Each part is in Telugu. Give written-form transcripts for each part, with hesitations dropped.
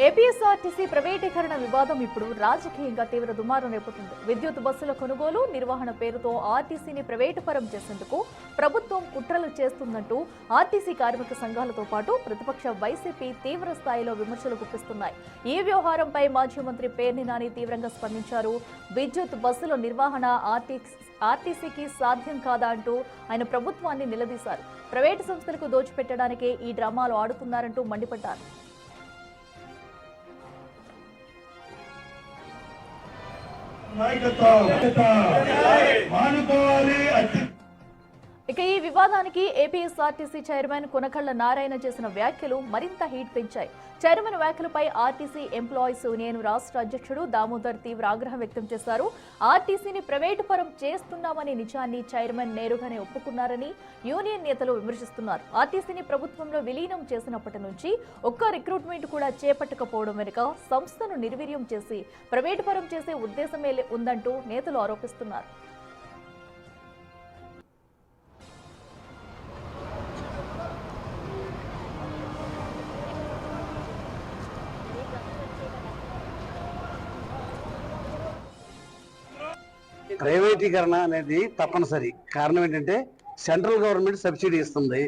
ఏపీఎస్ఆర్టీసీ ప్రైవేటీకరణ వివాదం ఇప్పుడు రాజకీయంగా తీవ్ర దుమారం రేపుతుంది. విద్యుత్ బస్సుల కొనుగోలు, నిర్వహణ పేరుతో ఆర్టీసీని ప్రైవేటు పరం చేసేందుకు ప్రభుత్వం కుట్రలు చేస్తుందంటూ ఆర్టీసీ కార్మిక సంఘాలతో పాటు ప్రతిపక్ష వైసీపీ తీవ్ర స్థాయిలో విమర్శలు గుప్పిస్తున్నాయి. ఈ వ్యవహారంపై మాజీ మంత్రి పేర్ని నాని తీవ్రంగా స్పందించారు. విద్యుత్ బస్సుల నిర్వహణ ఆర్టీసీకి సాధ్యం కాదా అంటూ ఆయన ప్రభుత్వాన్ని నిలదీశారు. ప్రైవేటు సంస్థలకు దోచిపెట్టడానికే ఈ డ్రామాలు ఆడుతున్నారంటూ మండిపడ్డారు. ఇక ఈ వివాదానికి ఏపీఎస్ఆర్టీసీ చైర్మన్ కొనకళ్ల నారాయణ చేసిన వ్యాఖ్యలు మరింత హీట్ పెంచాయి. చైర్మన్ వ్యాఖ్యలపై ఆర్టీసీ ఎంప్లాయీస్ యూనియన్ రాష్ట్ర అధ్యక్షుడు దామోదర్ తీవ్ర ఆగ్రహం వ్యక్తం చేశారు. ఆర్టీసీని ప్రైవేటు పరం చేస్తున్నామనే నిజాన్ని చైర్మన్ నేరుగానే ఒప్పుకున్నారని యూనియన్ నేతలు విమర్శిస్తున్నారు. ఆర్టీసీని ప్రభుత్వంలో విలీనం చేసినప్పటి నుంచి ఒక్క రిక్రూట్మెంట్ కూడా చేపట్టకపోవడం వెనుక సంస్థను నిర్వీర్యం చేసి ప్రైవేటు పరం చేసే ఉద్దేశమే ఉందంటూ నేతలు ఆరోపిస్తున్నారు. ప్రైవేటీకరణ అనేది తప్పనిసరి. కారణం ఏంటంటే సెంట్రల్ గవర్నమెంట్ సబ్సిడీ ఇస్తుంది.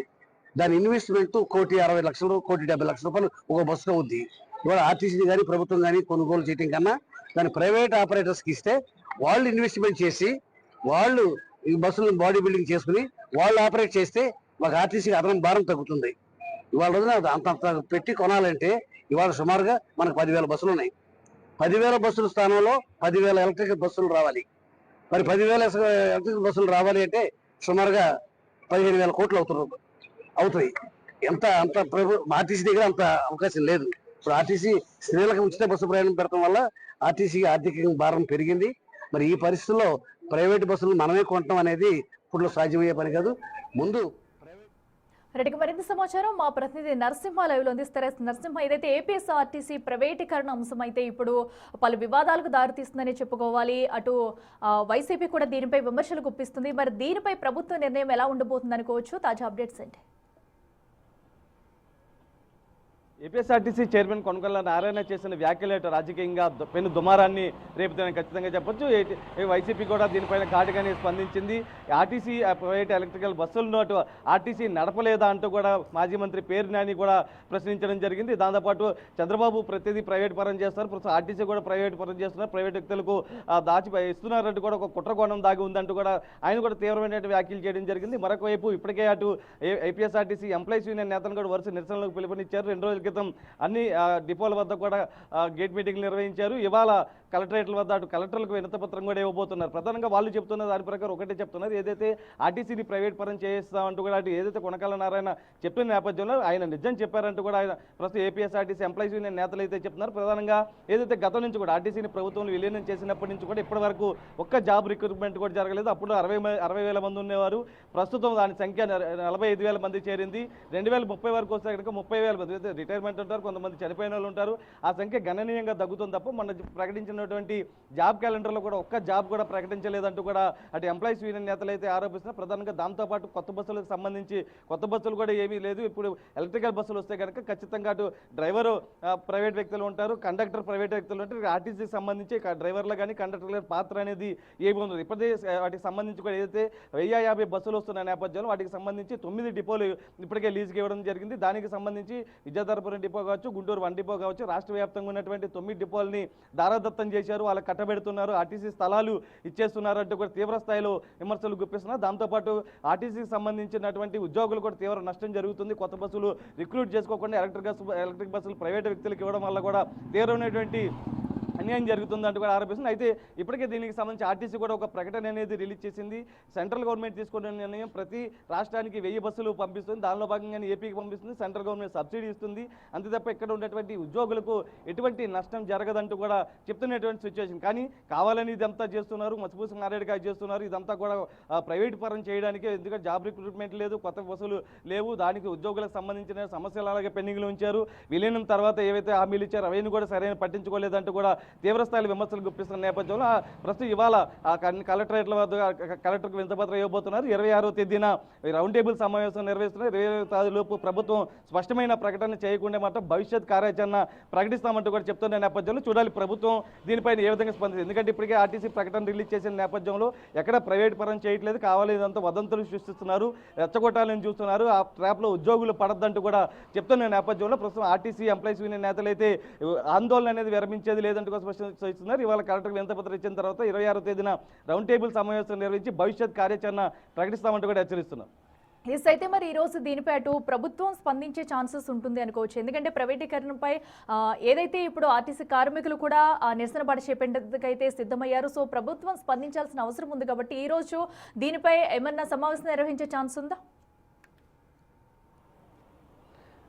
దాని ఇన్వెస్ట్మెంట్ 1,60,00,000 1,70,00,000 రూపాయలు ఒక బస్సులో ఉంది. ఇవాళ ఆర్టీసీ కానీ ప్రభుత్వం కానీ కొనుగోలు చేయడం కన్నా దాన్ని ప్రైవేట్ ఆపరేటర్స్కి ఇస్తే వాళ్ళు ఇన్వెస్ట్మెంట్ చేసి వాళ్ళు ఈ బస్సులను బాడీ బిల్డింగ్ చేసుకుని వాళ్ళు ఆపరేట్ చేస్తే మాకు ఆర్టీసీకి అదనం భారం తగ్గుతుంది. ఇవాళ రోజున అంత పెట్టి కొనాలంటే ఇవాళ సుమారుగా మనకు 10,000 బస్సులు ఉన్నాయి. 10,000 బస్సుల స్థానంలో 10,000 ఎలక్ట్రికల్ బస్సులు రావాలి. మరి 10,000 ఎలక్ట్రికల్ బస్సులు రావాలి అంటే సుమారుగా 15,000 కోట్లు అవుతాయి. అంత ఆర్టీసీ దగ్గర అంత అవకాశం లేదు. ఇప్పుడు ఆర్టీసీ స్త్రీలకు ఉచిత బస్సు ప్రయాణం పెడతాం వల్ల ఆర్టీసీకి ఆర్థిక భారం పెరిగింది. మరి ఈ పరిస్థితుల్లో ప్రైవేట్ బస్సులు మనమే కొనటం అనేది ఇప్పుడు సాధ్యమయ్యే పని కాదు. ముందు రెడ్డికి మరింత సమాచారం మా ప్రతినిధి నరసింహ లైవ్ లో అందిస్తారు. నరసింహ, ఏదైతే ఏపీఎస్ఆర్టీసీ ప్రైవేటీకరణ అంశం అయితే ఇప్పుడు పలు వివాదాలకు దారితీస్తుందని చెప్పుకోవాలి. అటు వైసీపీ కూడా దీనిపై విమర్శలు గుప్పిస్తుంది. మరి దీనిపై ప్రభుత్వ నిర్ణయం ఎలా ఉండబోతుంది అనుకోవచ్చు? తాజా అప్డేట్స్ ఏంటి? ఏపీఎస్ఆర్టీసీ చైర్మన్ కొనకళ్ల నారాయణ చేసిన వ్యాఖ్యలు రాజకీయంగా పెను దుమారాన్ని రేపుతాయని ఖచ్చితంగా చెప్పొచ్చు. వైసీపీ కూడా దీనిపైన ఘాటుగానే స్పందించింది. ఆర్టీసీ ప్రైవేట్ ఎలక్ట్రికల్ బస్సులను అటు ఆర్టీసీ నడపలేదా అంటూ కూడా మాజీ మంత్రి పేర్ని నాని కూడా ప్రశ్నించడం జరిగింది. దాంతోపాటు చంద్రబాబు ప్రతిదీ ప్రైవేట్ పరం చేస్తారు, ప్రస్తుతం ఆర్టీసీ కూడా ప్రైవేట్ పరం చేస్తున్నారు, ప్రైవేట్ వ్యక్తులకు దాచి ఇస్తున్నారంటూ కూడా ఒక కుట్రకోణం దాగి ఉందంటూ కూడా ఆయన కూడా తీవ్రమైన వ్యాఖ్యలు చేయడం జరిగింది. మరొక వైపు ఇప్పటికే అటు ఏపీఎస్ఆర్టీసీ ఎంప్లాయీస్ యూనియన్ నేతలు కూడా వరుస నిరసనలకు పిలుపునిచ్చారు. 2 రోజుల క్రితం అన్ని డిపోల వద్ద కూడా గేట్ మీటింగ్లు నిర్వహించారు. ఇవాళ కలెక్టరేట్ల వద్ద అటు కలెక్టర్లకు వినతిపత్రం కూడా ఇవ్వబోతున్నారు. ప్రధానంగా వాళ్ళు చెప్తున్న దాని ప్రకారం ఒకటే చెప్తున్నారు, ఏదైతే ఆర్టీసీని ప్రైవేట్ పరం చేస్తామంటూ కూడా అటు ఏదైతే కొనకళ్ల నారాయణ చెప్పిన నేపథ్యంలో ఆయన నిజం చెప్పారంటూ కూడా ఆయన ప్రస్తుతం ఏపీఎస్ఆర్టీసీ ఎంప్లాయీస్ యూనియన్ నేతలు అయితే చెప్తున్నారు. ప్రధానంగా ఏదైతే గతం నుంచి కూడా ఆర్టీసీని ప్రభుత్వంలో విలీనం చేసినప్పటి నుంచి కూడా ఇప్పటి వరకు ఒక్క జాబ్ రిక్రూట్మెంట్ కూడా జరగలేదు. అప్పుడు 60,000 మంది ఉండేవారు. ప్రస్తుతం దాని సంఖ్య 45,000 మంది చేరింది. 2030 వరకు వస్తే కనుక 30,000 మంది రిటైర్మెంట్ ఉంటారు, కొంతమంది చనిపోయిన వాళ్ళు ఉంటారు. ఆ సంఖ్య గణనీయంగా తగ్గుతుంది తప్ప మొన్న ప్రకటించినటువంటి జాబ్ క్యాలెండర్లో కూడా ఒక్క జాబ్ కూడా ప్రకటించలేదంటూ కూడా అటు ఎంప్లాయీస్ యూనియన్ నేతలు అయితే ఆరోపిస్తున్నారు. ప్రధానంగా దాంతోపాటు కొత్త బస్సులకు సంబంధించి కొత్త బస్సులు కూడా ఏమీ లేదు. ఇప్పుడు ఎలక్ట్రికల్ బస్సులు వస్తే కనుక ఖచ్చితంగా అటు డ్రైవరు ప్రైవేట్ వ్యక్తులు ఉంటారు, కండక్టర్ ప్రైవేట్ వ్యక్తులు ఉంటారు. ఆర్టీసీకి సంబంధించి డ్రైవర్లు కానీ కండక్టర్ల పాత్ర అనేది ఏమి ఉండదు. ఇప్పటికే వాటికి సంబంధించి కూడా ఏదైతే 1050 బస్సులు వస్తున్న నేపథ్యంలో వాటికి సంబంధించి 9 డిపోలు ఇప్పటికే లీజుకి ఇవ్వడం జరిగింది. దానికి సంబంధించి విద్యాధరపురం డిపో కావచ్చు, గుంటూరు 1 డిపో కావచ్చు, రాష్ట్ర వ్యాప్తంగా ఉన్నటువంటి 9 డిపోలని దారాదత్తం చేశారు, వాళ్ళకి కట్టబెడుతున్నారు, ఆర్టీసీ స్థలాలు ఇచ్చేస్తున్నారు అంటూ కూడా తీవ్ర స్థాయిలో విమర్శలు గుప్పిస్తున్నారు. దాంతోపాటు ఆర్టీసీకి సంబంధించినటువంటి ఉద్యోగులు కూడా తీవ్ర నష్టం జరుగుతుంది. కొత్త బస్సులు రిక్రూట్ చేసుకోకుండా ఎలక్ట్రిక్ బస్సులు ప్రైవేట్ వ్యక్తులకు ఇవ్వడం వల్ల కూడా తీవ్రమైనటువంటి అన్యాయం జరుగుతుందంటూ కూడా ఆరోపిస్తుంది. అయితే ఇప్పటికే దీనికి సంబంధించి ఆర్టీసీ కూడా ఒక ప్రకటన అనేది రిలీజ్ చేసింది. సెంట్రల్ గవర్నమెంట్ తీసుకున్న నిర్ణయం ప్రతి రాష్ట్రానికి 1000 బస్సులు పంపిస్తుంది, దానిలో భాగంగానే ఏపీకి పంపిస్తుంది. సెంట్రల్ గవర్నమెంట్ సబ్సిడీ ఇస్తుంది. అంతే తప్ప ఇక్కడ ఉన్నటువంటి ఉద్యోగులకు ఎటువంటి నష్టం జరగదంటూ కూడా చెప్తున్నటువంటి సిచ్యువేషన్. కానీ కావాలని ఇదంతా చేస్తున్నారు, మసిపూసి మారేడుగా చేస్తున్నారు. ఇదంతా కూడా ప్రైవేట్ పరం చేయడానికి, ఎందుకంటే జాబ్ రిక్రూట్మెంట్ లేదు, కొత్త బస్సులు లేవు, దానికి ఉద్యోగులకు సంబంధించిన సమస్యలు అలాగే పెండింగ్లో ఉంచారు. విలీనం తర్వాత ఏవైతే హామీలు ఇచ్చారో అవన్నీ కూడా సరైన పట్టించుకోలేదంటూ కూడా తీవ్రస్థాయి విమర్శలు గుప్పిస్తున్న నేపథ్యంలో ప్రస్తుతం ఇవాళ కలెక్టరేట్ల వద్ద కలెక్టర్కు వినతిపత్రం ఇవ్వబోతున్నారు. 26వ తేదీన రౌండ్ టేబుల్ సమావేశం నిర్వహిస్తున్నారు. 26వ తేదీలోపు ప్రభుత్వం స్పష్టమైన ప్రకటన చేయకుండా మాత్రం భవిష్యత్ కార్యాచరణ ప్రకటిస్తామంటూ కూడా చెప్తున్న నేపథ్యంలో చూడాలి ప్రభుత్వం దీనిపైన ఏ విధంగా స్పందించింది. ఎందుకంటే ఇప్పటికే ఆర్టీసీ ప్రకటన రిలీజ్ చేసిన నేపథ్యంలో ఎక్కడ ప్రైవేట్ పరం చేయట్లేదు, కావాలి ఇదంతా వదంతులు సృష్టిస్తున్నారు, రెచ్చగొట్టాలని చూస్తున్నారు, ఆ ట్రాప్లో ఉద్యోగులు పడద్దంటూ కూడా చెప్తున్న నేపథ్యంలో ప్రస్తుతం ఆర్టీసీ ఎంప్లాయీస్ యూనియన్ నేతలు అయితే ఆందోళన అనేది విరమించేది లేదంటూ కూడా స్పష్టం చేస్తున్నారు. ఇవాళ కలెక్టర్కి వినతిపత్రం ఇచ్చిన తర్వాత 26వ తేదీన రౌండ్ టేబుల్ సమావేశం నిర్వహించి భవిష్యత్ కార్యాచరణ ప్రకటిస్తామంటూ కూడా హెచ్చరిస్తున్నారు. ఎస్, అయితే మరి ఈ రోజు దీనిపై అటు ప్రభుత్వం స్పందించే ఛాన్సెస్ ఉంటుంది అనుకోవచ్చు. ఎందుకంటే ప్రైవేటీకరణపై ఏదైతే ఇప్పుడు ఆర్టీసీ కార్మికులు కూడా నిరసన బాట చేపట్టేందుకైతే సిద్ధమయ్యారు. సో ప్రభుత్వం స్పందించాల్సిన అవసరం ఉంది కాబట్టి ఈ రోజు దీనిపై ఏమన్నా సమావేశం నిర్వహించే ఛాన్స్ ఉందా?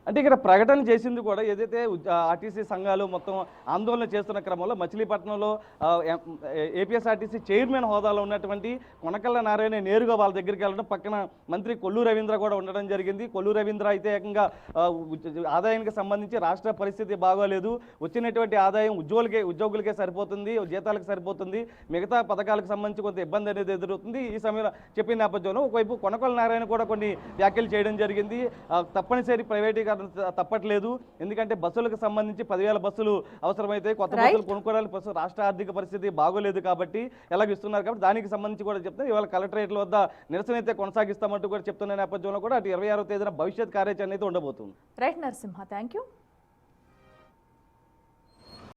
అంటే ఇక్కడ ప్రకటన చేసింది కూడా ఏదైతే ఆర్టీసీ సంఘాలు మొత్తం ఆందోళన చేస్తున్న క్రమంలో మచిలీపట్నంలో ఏపీఎస్ఆర్టీసీ చైర్మన్ హోదాలో ఉన్నటువంటి కొనకళ్ళ నారాయణ నేరుగా వాళ్ళ దగ్గరికి వెళ్ళడం, పక్కన మంత్రి కొల్లు రవీంద్ర కూడా ఉండడం జరిగింది. కొల్లు రవీంద్ర అయితే ఏకంగా ఆదాయానికి సంబంధించి రాష్ట్ర పరిస్థితి బాగోలేదు, వచ్చినటువంటి ఆదాయం ఉద్యోగులకే సరిపోతుంది, జీతాలకు సరిపోతుంది, మిగతా పథకాలకు సంబంధించి కొంత ఇబ్బంది అనేది ఎదురవుతుంది. ఈ సమయంలో చెప్పిన నేపథ్యంలో ఒకవైపు కొనకళ్ళ నారాయణ కూడా కొన్ని వ్యాఖ్యలు చేయడం జరిగింది. తప్పనిసరి ప్రైవేటీకరణ తప్పట్లేదు, ఎందుకంటే బస్సులకు సంబంధించి 10,000 బస్సులు అవసరమైతే, కొత్త బస్సులు కొనుక్కోవడానికి రాష్ట్ర ఆర్థిక పరిస్థితి బాగోలేదు కాబట్టి ఎలాగిస్తున్నారు కాబట్టి దానికి సంబంధించి కూడా చెప్తే ఇవాళ కలెక్టరేట్ల వద్ద నిరసన అయితే కొనసాగిస్తామంటూ కూడా చెప్తున్న నేపథ్యంలో కూడా అటు 26వ తేదీన భవిష్యత్ కార్యాచరణ అయితే ఉండబోతుంది. Right Narasimha, thank you.